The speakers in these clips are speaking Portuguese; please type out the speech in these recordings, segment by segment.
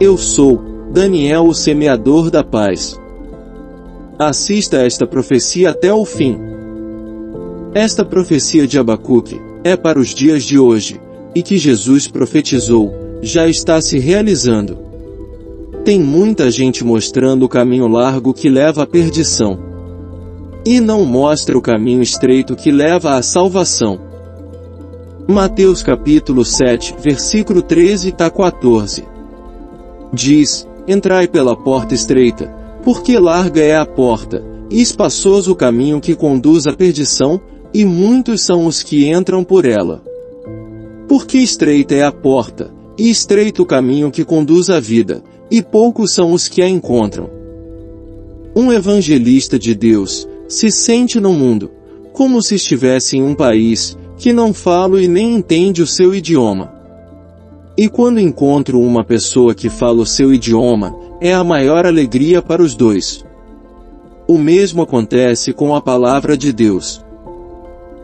Eu sou Daniel, o semeador da paz. Assista a esta profecia até o fim. Esta profecia de Abacuque é para os dias de hoje, e que Jesus profetizou, já está se realizando. Tem muita gente mostrando o caminho largo que leva à perdição, e não mostra o caminho estreito que leva à salvação. Mateus capítulo 7, versículo 13 a 14. Diz: Entrai pela porta estreita, porque larga é a porta, e espaçoso o caminho que conduz à perdição, e muitos são os que entram por ela. Porque estreita é a porta, e estreito o caminho que conduz à vida, e poucos são os que a encontram. Um evangelista de Deus se sente no mundo, como se estivesse em um país que não fala e nem entende o seu idioma. E quando encontro uma pessoa que fala o seu idioma, é a maior alegria para os dois. O mesmo acontece com a palavra de Deus.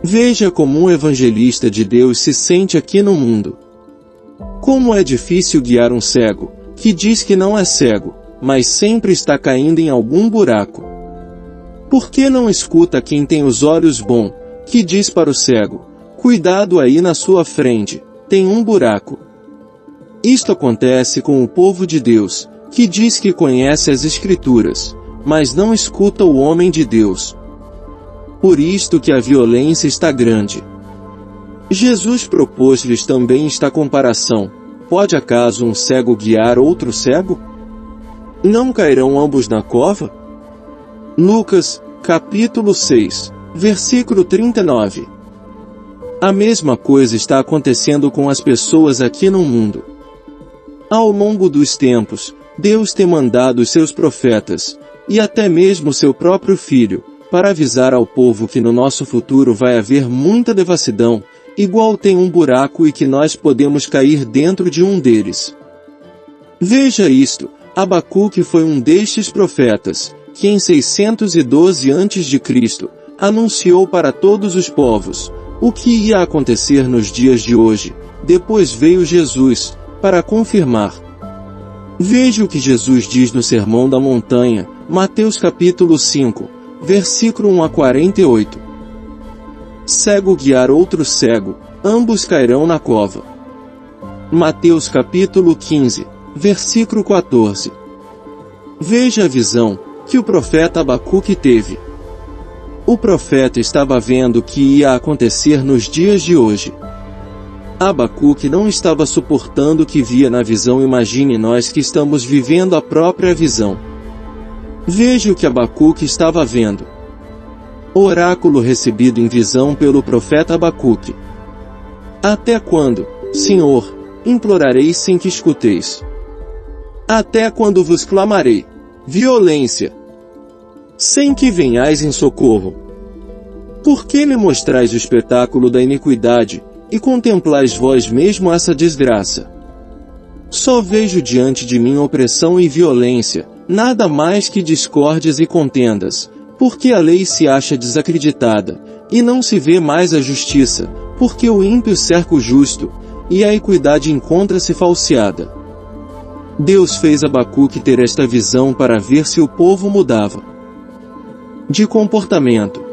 Veja como um evangelista de Deus se sente aqui no mundo. Como é difícil guiar um cego, que diz que não é cego, mas sempre está caindo em algum buraco. Por que não escuta quem tem os olhos bons, que diz para o cego: cuidado aí na sua frente, tem um buraco. Isto acontece com o povo de Deus, que diz que conhece as Escrituras, mas não escuta o homem de Deus. Por isto que a violência está grande. Jesus propôs-lhes também esta comparação: pode acaso um cego guiar outro cego? Não cairão ambos na cova? Lucas, capítulo 6, versículo 39. A mesma coisa está acontecendo com as pessoas aqui no mundo. Ao longo dos tempos, Deus tem mandado os seus profetas, e até mesmo seu próprio Filho, para avisar ao povo que no nosso futuro vai haver muita devassidão, igual tem um buraco e que nós podemos cair dentro de um deles. Veja isto: Abacuque foi um destes profetas, que em 612 a.C., anunciou para todos os povos o que ia acontecer nos dias de hoje. Depois veio Jesus, para confirmar. Veja o que Jesus diz no Sermão da Montanha, Mateus capítulo 5, versículo 1 a 48. Cego guiar outro cego, ambos cairão na cova. Mateus capítulo 15, versículo 14. Veja a visão que o profeta Abacuque teve. O profeta estava vendo o que ia acontecer nos dias de hoje. Abacuque não estava suportando o que via na visão. Imagine nós que estamos vivendo a própria visão. Veja o que Abacuque estava vendo. O oráculo recebido em visão pelo profeta Abacuque. Até quando, Senhor, implorarei sem que escuteis? Até quando vos clamarei? Violência! Sem que venhais em socorro. Por que me mostrais o espetáculo da iniquidade, e contemplais vós mesmo essa desgraça? Só vejo diante de mim opressão e violência, nada mais que discórdias e contendas, porque a lei se acha desacreditada, e não se vê mais a justiça, porque o ímpio cerca o justo, e a equidade encontra-se falseada. Deus fez Abacuque ter esta visão para ver se o povo mudava de comportamento.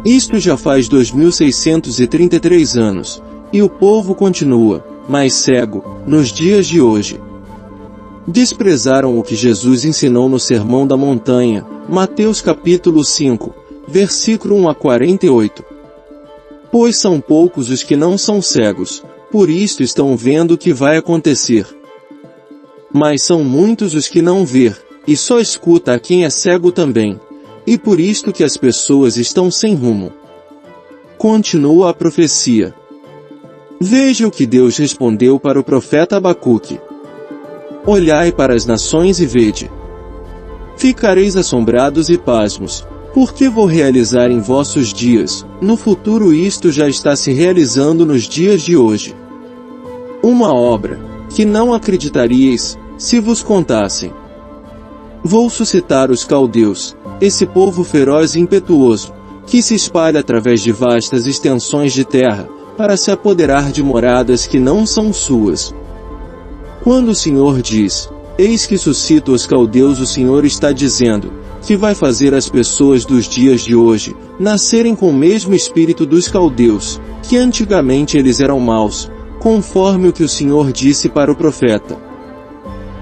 Isto já faz 2633 anos, e o povo continua, mais cego, nos dias de hoje. Desprezaram o que Jesus ensinou no Sermão da Montanha, Mateus capítulo 5, versículo 1 a 48. Pois são poucos os que não são cegos, por isto estão vendo o que vai acontecer. Mas são muitos os que não vê, e só escuta a quem é cego também. E por isto que as pessoas estão sem rumo. Continua a profecia. Veja o que Deus respondeu para o profeta Abacuque. Olhai para as nações e vede. Ficareis assombrados e pasmos, porque vou realizar em vossos dias, no futuro isto já está se realizando nos dias de hoje. Uma obra, que não acreditaríeis, se vos contassem. Vou suscitar os caldeus, esse povo feroz e impetuoso, que se espalha através de vastas extensões de terra, para se apoderar de moradas que não são suas. Quando o Senhor diz, eis que suscita os caldeus, o Senhor está dizendo, que vai fazer as pessoas dos dias de hoje, nascerem com o mesmo espírito dos caldeus, que antigamente eles eram maus, conforme o que o Senhor disse para o profeta.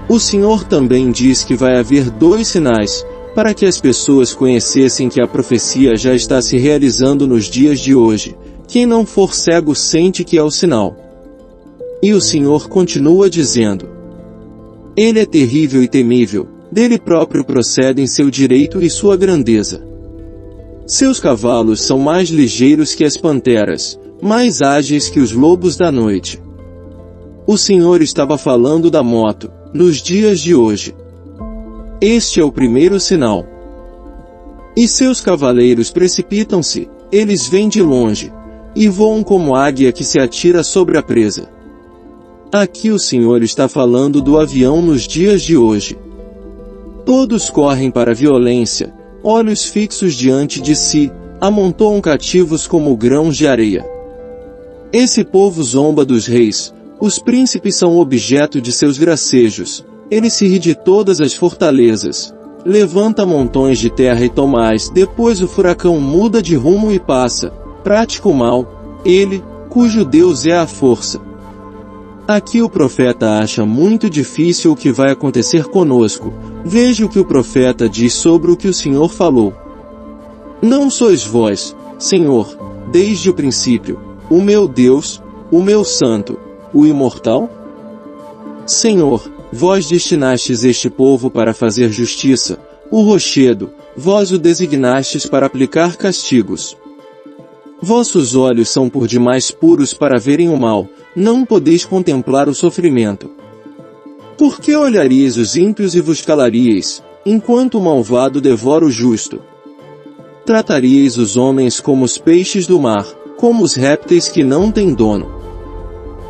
O Senhor também diz que vai haver 2 sinais, para que as pessoas conhecessem que a profecia já está se realizando nos dias de hoje. Quem não for cego sente que é o sinal. E o Senhor continua dizendo: Ele é terrível e temível, dele próprio procedem seu direito e sua grandeza. Seus cavalos são mais ligeiros que as panteras, mais ágeis que os lobos da noite. O Senhor estava falando da moto, nos dias de hoje. Este é o primeiro sinal. E seus cavaleiros precipitam-se, eles vêm de longe, e voam como águia que se atira sobre a presa. Aqui o Senhor está falando do avião nos dias de hoje. Todos correm para a violência, olhos fixos diante de si, amontoam cativos como grãos de areia. Esse povo zomba dos reis, os príncipes são objeto de seus gracejos, ele se ri de todas as fortalezas, levanta montões de terra e tomais, depois o furacão muda de rumo e passa, pratica o mal, ele, cujo Deus é a força. Aqui o profeta acha muito difícil o que vai acontecer conosco. Veja o que o profeta diz sobre o que o Senhor falou. Não sois vós, Senhor, desde o princípio, o meu Deus, o meu santo, o imortal? Senhor, vós destinastes este povo para fazer justiça, o rochedo, vós o designastes para aplicar castigos. Vossos olhos são por demais puros para verem o mal, não podeis contemplar o sofrimento. Por que olharíeis os ímpios e vos calaríeis, enquanto o malvado devora o justo? Trataríeis os homens como os peixes do mar, como os répteis que não têm dono.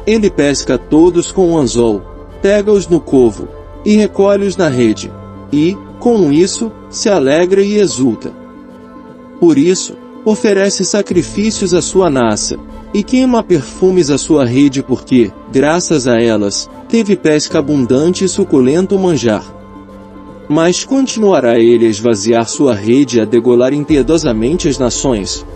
Ele pesca todos com um anzol, pega-os no covo, e recolhe-os na rede, e, com isso, se alegra e exulta. Por isso, oferece sacrifícios à sua naça, e queima perfumes à sua rede porque, graças a elas, teve pesca abundante e suculento manjar. Mas continuará ele a esvaziar sua rede e a degolar impiedosamente as nações?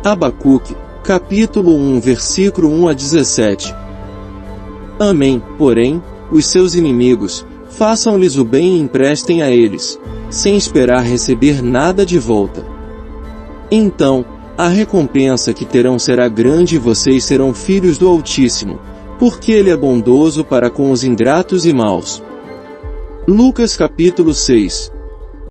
Abacuque, capítulo 1, versículo 1 a 17. Amém, porém, os seus inimigos, façam-lhes o bem e emprestem a eles, sem esperar receber nada de volta. Então, a recompensa que terão será grande e vocês serão filhos do Altíssimo, porque ele é bondoso para com os ingratos e maus. Lucas capítulo 6,